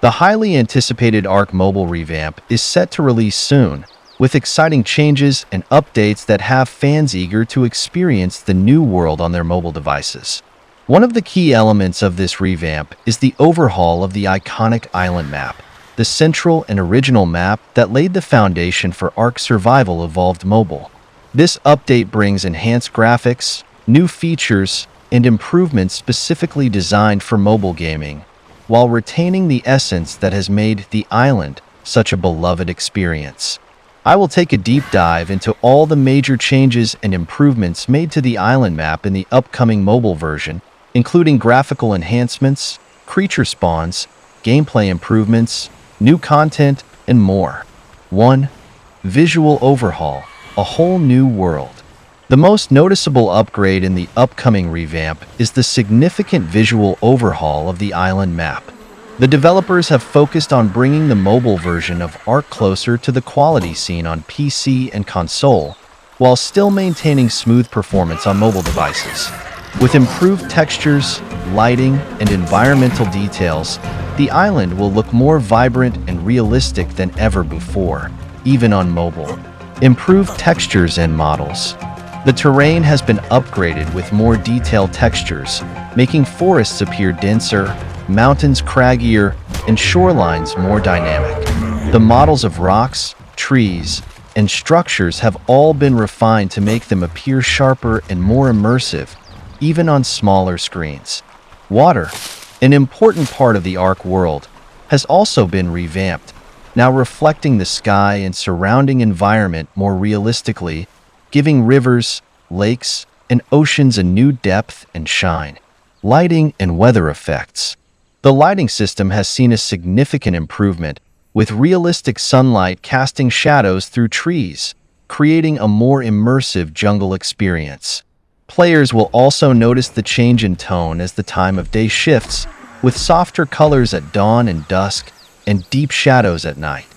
The highly anticipated ARK mobile revamp is set to release soon, with exciting changes and updates that have fans eager to experience the new world on their mobile devices. One of the key elements of this revamp is the overhaul of the iconic island map, the central and original map that laid the foundation for ARK Survival Evolved Mobile. This update brings enhanced graphics, new features, and improvements specifically designed for mobile gaming, while retaining the essence that has made the island such a beloved experience. I will take a deep dive into all the major changes and improvements made to the island map in the upcoming mobile version, including graphical enhancements, creature spawns, gameplay improvements, new content, and more. 1. Visual overhaul, a whole new world. The most noticeable upgrade in the upcoming revamp is the significant visual overhaul of the island map. The developers have focused on bringing the mobile version of ARK closer to the quality seen on PC and console, while still maintaining smooth performance on mobile devices. With improved textures, lighting, and environmental details, the island will look more vibrant and realistic than ever before, even on mobile. Improved textures and models. The terrain has been upgraded with more detailed textures, making forests appear denser, mountains craggier, and shorelines more dynamic. The models of rocks, trees, and structures have all been refined to make them appear sharper and more immersive, even on smaller screens. Water, an important part of the ARK world, has also been revamped, now reflecting the sky and surrounding environment more realistically, giving rivers, lakes, and oceans a new depth and shine. Lighting and weather effects. The lighting system has seen a significant improvement, with realistic sunlight casting shadows through trees, creating a more immersive jungle experience. Players will also notice the change in tone as the time of day shifts, with softer colors at dawn and dusk, and deep shadows at night.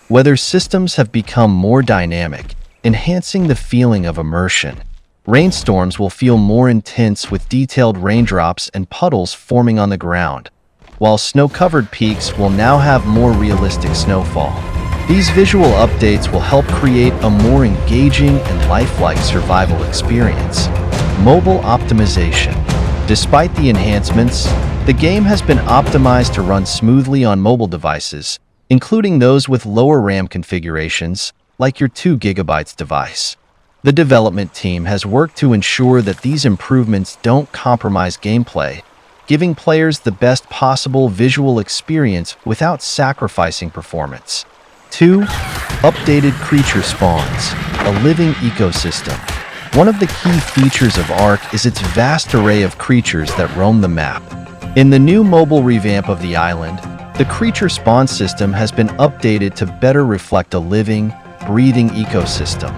Weather systems have become more dynamic, enhancing the feeling of immersion. Rainstorms will feel more intense with detailed raindrops and puddles forming on the ground, while snow-covered peaks will now have more realistic snowfall. These visual updates will help create a more engaging and lifelike survival experience. Mobile optimization. Despite the enhancements, the game has been optimized to run smoothly on mobile devices, including those with lower RAM configurations, like your 2 GB device. The development team has worked to ensure that these improvements don't compromise gameplay, giving players the best possible visual experience without sacrificing performance. 2. Updated creature spawns, a living ecosystem. One of the key features of ARK is its vast array of creatures that roam the map. In the new mobile revamp of the island, the creature spawn system has been updated to better reflect a living, breathing ecosystem.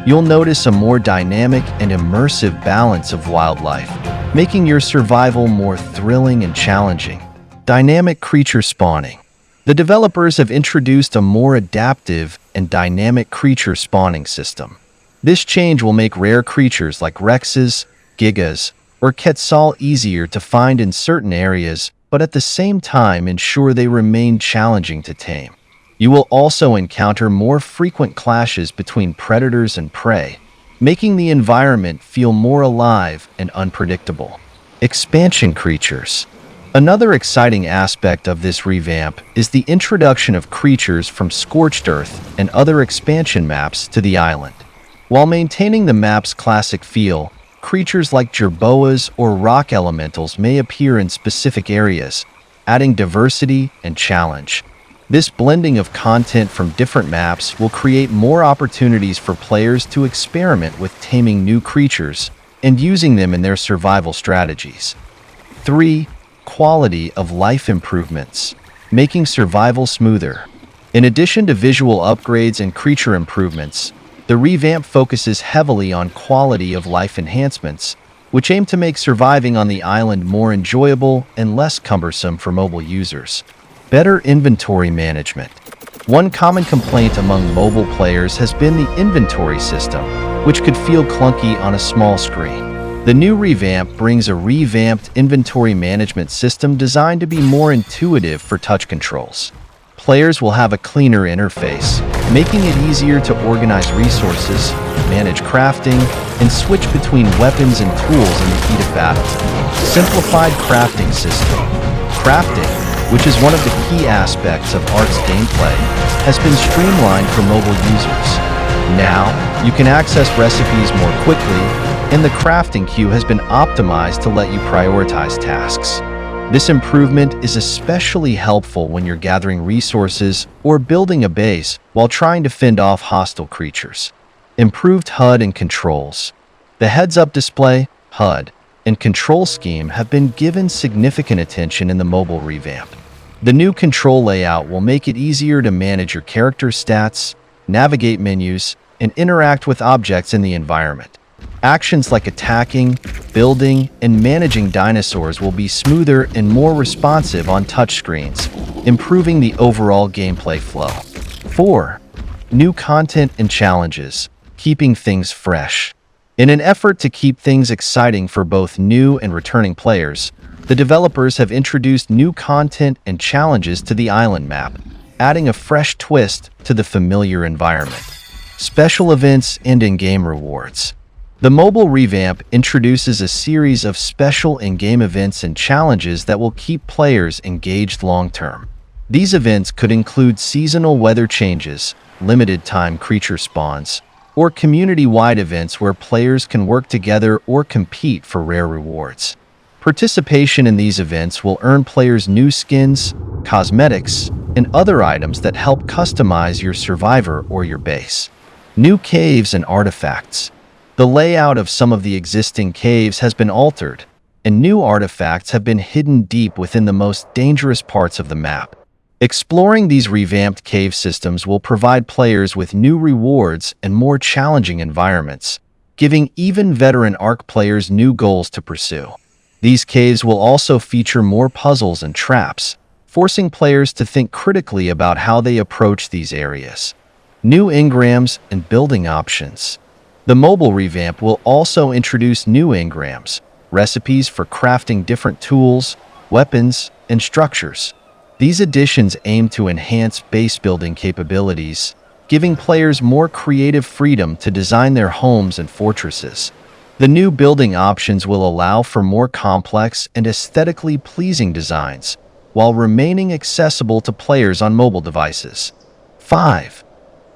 You'll notice a more dynamic and immersive balance of wildlife, making your survival more thrilling and challenging. Dynamic creature spawning. The developers have introduced a more adaptive and dynamic creature spawning system. This change will make rare creatures like Rexes, Gigas, or Quetzal easier to find in certain areas, but at the same time ensure they remain challenging to tame. You will also encounter more frequent clashes between predators and prey, making the environment feel more alive and unpredictable. Expansion creatures. Another exciting aspect of this revamp is the introduction of creatures from Scorched Earth and other expansion maps to the island. While maintaining the map's classic feel, creatures like jerboas or rock elementals may appear in specific areas, adding diversity and challenge. This blending of content from different maps will create more opportunities for players to experiment with taming new creatures and using them in their survival strategies. 3. Quality of life improvements, making survival smoother. In addition to visual upgrades and creature improvements, the revamp focuses heavily on quality of life enhancements, which aim to make surviving on the island more enjoyable and less cumbersome for mobile users. Better inventory management. One common complaint among mobile players has been the inventory system, which could feel clunky on a small screen. The new Revamp brings a revamped inventory management system designed to be more intuitive for touch controls. Players will have a cleaner interface, making it easier to organize resources, manage crafting, and switch between weapons and tools in the heat of battle. Simplified crafting system. Crafting, which is one of the key aspects of ARK's gameplay, has been streamlined for mobile users. Now, you can access recipes more quickly, and the crafting queue has been optimized to let you prioritize tasks. This improvement is especially helpful when you're gathering resources or building a base while trying to fend off hostile creatures. Improved HUD and controls. The heads-up display, HUD, and control scheme have been given significant attention in the mobile revamp. The new control layout will make it easier to manage your character's stats, navigate menus, and interact with objects in the environment. Actions like attacking, building, and managing dinosaurs will be smoother and more responsive on touchscreens, improving the overall gameplay flow. 4. New content and challenges, keeping things fresh. In an effort to keep things exciting for both new and returning players, the developers have introduced new content and challenges to the island map, adding a fresh twist to the familiar environment. Special events and in-game rewards. The mobile revamp introduces a series of special in-game events and challenges that will keep players engaged long-term. These events could include seasonal weather changes, limited-time creature spawns, or community-wide events where players can work together or compete for rare rewards. Participation in these events will earn players new skins, cosmetics, and other items that help customize your survivor or your base. New caves and artifacts. The layout of some of the existing caves has been altered, and new artifacts have been hidden deep within the most dangerous parts of the map. Exploring these revamped cave systems will provide players with new rewards and more challenging environments, giving even veteran ARK players new goals to pursue. These caves will also feature more puzzles and traps, forcing players to think critically about how they approach these areas. New engrams and building options. The mobile revamp will also introduce new engrams, recipes for crafting different tools, weapons, and structures. These additions aim to enhance base building capabilities, giving players more creative freedom to design their homes and fortresses. The new building options will allow for more complex and aesthetically pleasing designs, while remaining accessible to players on mobile devices. 5.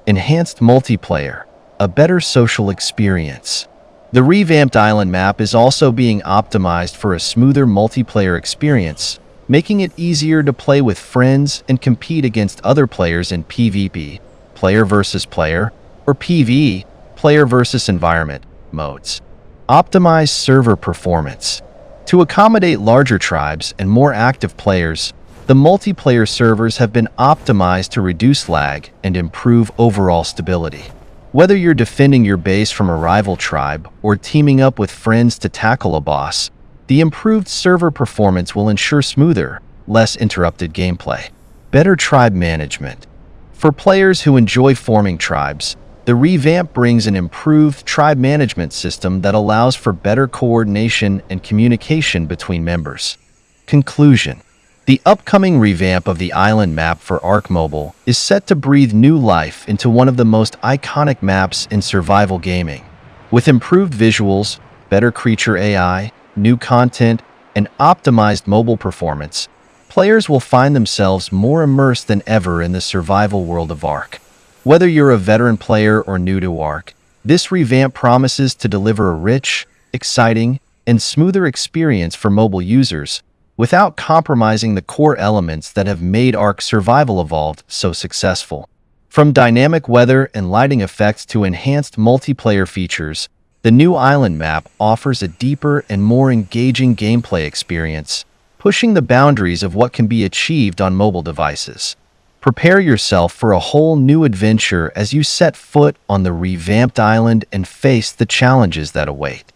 Enhanced multiplayer. A better social experience. The revamped island map is also being optimized for a smoother multiplayer experience, making it easier to play with friends and compete against other players in PvP, player versus player, or PvE, player versus environment, modes. Optimized server performance. To accommodate larger tribes and more active players, the multiplayer servers have been optimized to reduce lag and improve overall stability. Whether you're defending your base from a rival tribe or teaming up with friends to tackle a boss, the improved server performance will ensure smoother, less interrupted gameplay. Better tribe management. For players who enjoy forming tribes, the revamp brings an improved tribe management system that allows for better coordination and communication between members. Conclusion. The upcoming revamp of the island map for ARK Mobile is set to breathe new life into one of the most iconic maps in survival gaming. With improved visuals, better creature AI, new content, and optimized mobile performance, players will find themselves more immersed than ever in the survival world of ARK. Whether you're a veteran player or new to ARK, this revamp promises to deliver a rich, exciting, and smoother experience for mobile users, without compromising the core elements that have made ARK Survival Evolved so successful. From dynamic weather and lighting effects to enhanced multiplayer features, the new island map offers a deeper and more engaging gameplay experience, pushing the boundaries of what can be achieved on mobile devices. Prepare yourself for a whole new adventure as you set foot on the revamped island and face the challenges that await.